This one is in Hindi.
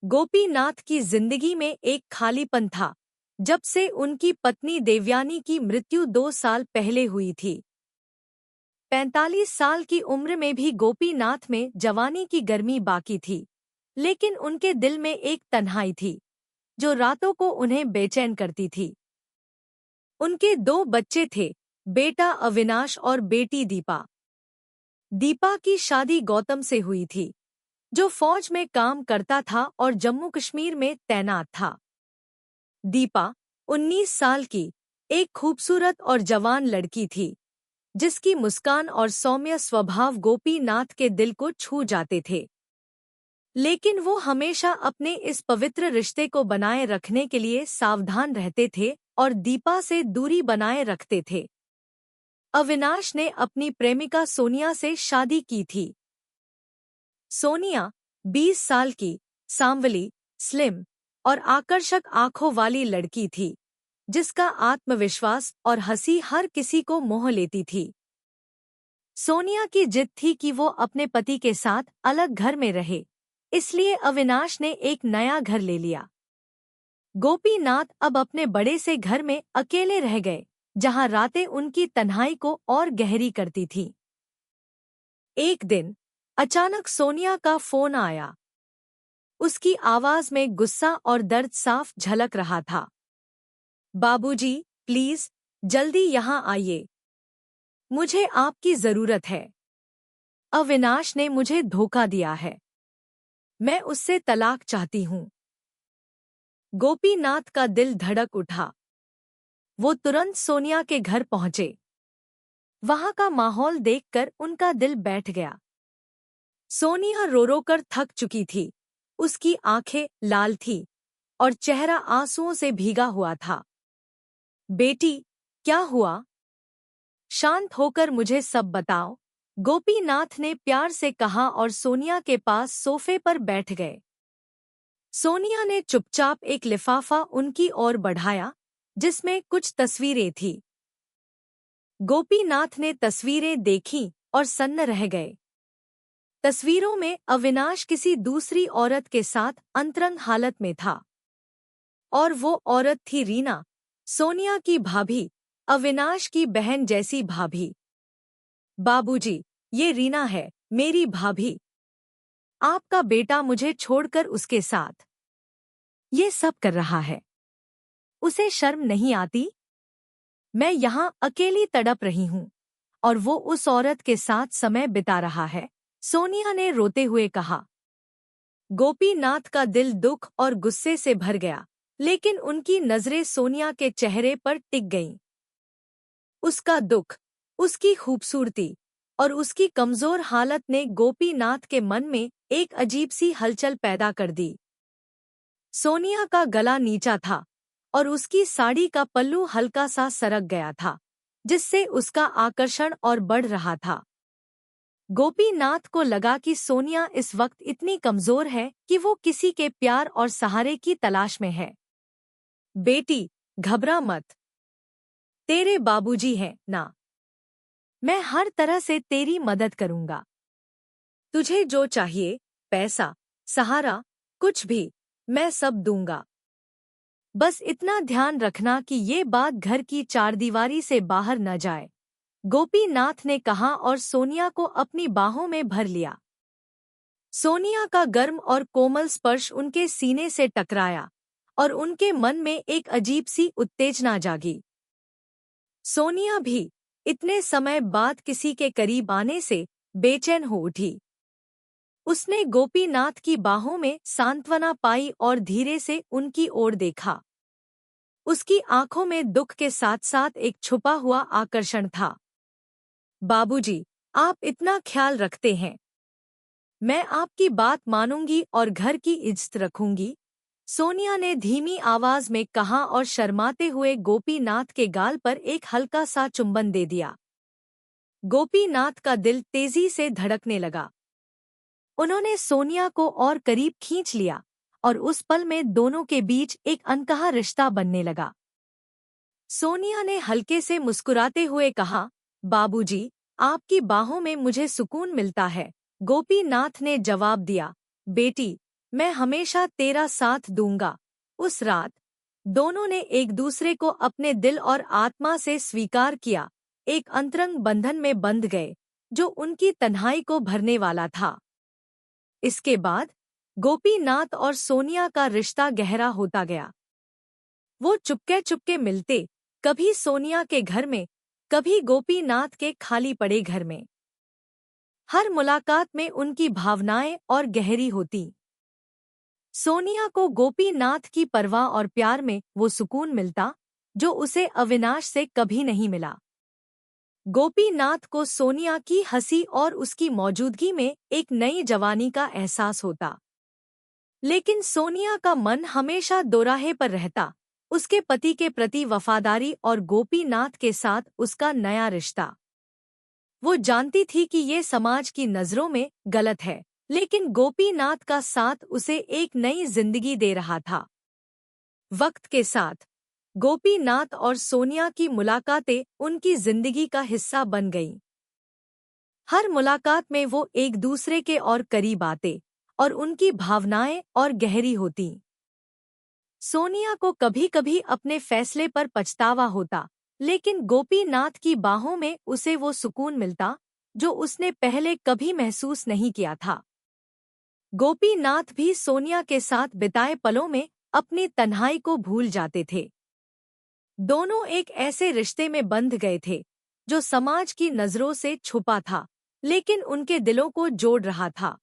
गोपीनाथ की जिंदगी में एक खालीपन था, जब से उनकी पत्नी देवयानी की मृत्यु 2 साल पहले हुई थी। 45 साल की उम्र में भी गोपीनाथ में जवानी की गर्मी बाकी थी, लेकिन उनके दिल में एक तन्हाई थी, जो रातों को उन्हें बेचैन करती थी। उनके 2 बच्चे थे, बेटा अविनाश और बेटी दीपा। दीपा की शादी गौतम से हुई थी, जो फौज में काम करता था और जम्मू कश्मीर में तैनात था। दीपा 19 साल की एक खूबसूरत और जवान लड़की थी, जिसकी मुस्कान और सौम्य स्वभाव गोपीनाथ के दिल को छू जाते थे। लेकिन वो हमेशा अपने इस पवित्र रिश्ते को बनाए रखने के लिए सावधान रहते थे और दीपा से दूरी बनाए रखते थे। अविनाश ने अपनी प्रेमिका सोनिया से शादी की थी। सोनिया 20 साल की, सांवली, स्लिम और आकर्षक आंखों वाली लड़की थी, जिसका आत्मविश्वास और हंसी हर किसी को मोह लेती थी। सोनिया की जिद थी कि वो अपने पति के साथ अलग घर में रहे, इसलिए अविनाश ने एक नया घर ले लिया। गोपीनाथ अब अपने बड़े से घर में अकेले रह गए, जहां रातें उनकी तन्हाई को और गहरी करती थीं। एक दिन अचानक सोनिया का फोन आया। उसकी आवाज में गुस्सा और दर्द साफ झलक रहा था। बाबूजी, प्लीज जल्दी यहाँ आइए, मुझे आपकी जरूरत है। अविनाश ने मुझे धोखा दिया है, मैं उससे तलाक चाहती हूँ। गोपीनाथ का दिल धड़क उठा। वो तुरंत सोनिया के घर पहुंचे। वहां का माहौल देखकर उनका दिल बैठ गया। सोनिया रो रो कर थक चुकी थी, उसकी आंखें लाल थीं और चेहरा आंसुओं से भीगा हुआ था। बेटी, क्या हुआ? शांत होकर मुझे सब बताओ, गोपीनाथ ने प्यार से कहा और सोनिया के पास सोफे पर बैठ गए। सोनिया ने चुपचाप एक लिफाफा उनकी ओर बढ़ाया, जिसमें कुछ तस्वीरें थीं। गोपीनाथ ने तस्वीरें देखीं और सन्न रह गए। तस्वीरों में अविनाश किसी दूसरी औरत के साथ अंतरंग हालत में था, और वो औरत थी रीना, सोनिया की भाभी, अविनाश की बहन जैसी भाभी। बाबूजी, ये रीना है, मेरी भाभी। आपका बेटा मुझे छोड़कर उसके साथ ये सब कर रहा है। उसे शर्म नहीं आती? मैं यहाँ अकेली तड़प रही हूँ, और वो उस औरत के साथ समय बिता रहा है, सोनिया ने रोते हुए कहा। गोपीनाथ का दिल दुख और गुस्से से भर गया, लेकिन उनकी नजरें सोनिया के चेहरे पर टिक गईं। उसका दुख, उसकी खूबसूरती और उसकी कमजोर हालत ने गोपीनाथ के मन में एक अजीब सी हलचल पैदा कर दी। सोनिया का गला नीचा था और उसकी साड़ी का पल्लू हल्का सा सरक गया था, जिससे उसका आकर्षण और बढ़ रहा था। गोपीनाथ को लगा कि सोनिया इस वक्त इतनी कमजोर है कि वो किसी के प्यार और सहारे की तलाश में है। बेटी, घबरा मत, तेरे बाबूजी हैं ना। मैं हर तरह से तेरी मदद करूंगा। तुझे जो चाहिए, पैसा, सहारा, कुछ भी, मैं सब दूंगा। बस इतना ध्यान रखना कि ये बात घर की चारदीवारी से बाहर न जाए, गोपीनाथ ने कहा और सोनिया को अपनी बाहों में भर लिया। सोनिया का गर्म और कोमल स्पर्श उनके सीने से टकराया और उनके मन में एक अजीब सी उत्तेजना जागी। सोनिया भी इतने समय बाद किसी के करीब आने से बेचैन हो उठी। उसने गोपीनाथ की बाहों में सांत्वना पाई और धीरे से उनकी ओर देखा। उसकी आंखों में दुख के साथ साथ एक छुपा हुआ आकर्षण था। बाबूजी, आप इतना ख्याल रखते हैं। मैं आपकी बात मानूंगी और घर की इज्जत रखूंगी, सोनिया ने धीमी आवाज में कहा और शर्माते हुए गोपीनाथ के गाल पर एक हल्का सा चुंबन दे दिया। गोपीनाथ का दिल तेजी से धड़कने लगा। उन्होंने सोनिया को और करीब खींच लिया और उस पल में दोनों के बीच एक अनकहा रिश्ता बनने लगा। सोनिया ने हल्के से मुस्कुराते हुए कहा, बाबूजी, आपकी बाहों में मुझे सुकून मिलता है। गोपीनाथ ने जवाब दिया, बेटी, मैं हमेशा तेरा साथ दूंगा। उस रात दोनों ने एक दूसरे को अपने दिल और आत्मा से स्वीकार किया, एक अंतरंग बंधन में बंध गए जो उनकी तन्हाई को भरने वाला था। इसके बाद गोपीनाथ और सोनिया का रिश्ता गहरा होता गया। वो चुपके चुपके मिलते, कभी सोनिया के घर में, कभी गोपीनाथ के खाली पड़े घर में। हर मुलाकात में उनकी भावनाएं और गहरी होती। सोनिया को गोपीनाथ की परवाह और प्यार में वो सुकून मिलता जो उसे अविनाश से कभी नहीं मिला। गोपीनाथ को सोनिया की हंसी और उसकी मौजूदगी में एक नई जवानी का एहसास होता। लेकिन सोनिया का मन हमेशा दोराहे पर रहता, उसके पति के प्रति वफादारी और गोपीनाथ के साथ उसका नया रिश्ता। वो जानती थी कि ये समाज की नज़रों में गलत है, लेकिन गोपीनाथ का साथ उसे एक नई जिंदगी दे रहा था। वक्त के साथ गोपीनाथ और सोनिया की मुलाकातें उनकी जिंदगी का हिस्सा बन गईं। हर मुलाकात में वो एक दूसरे के और करीब आते और उनकी भावनाएं और गहरी होतीं। सोनिया को कभी-कभी अपने फैसले पर पछतावा होता, लेकिन गोपीनाथ की बाहों में उसे वो सुकून मिलता जो उसने पहले कभी महसूस नहीं किया था। गोपीनाथ भी सोनिया के साथ बिताए पलों में अपनी तन्हाई को भूल जाते थे। दोनों एक ऐसे रिश्ते में बंध गए थे जो समाज की नज़रों से छुपा था, लेकिन उनके दिलों को जोड़ रहा था।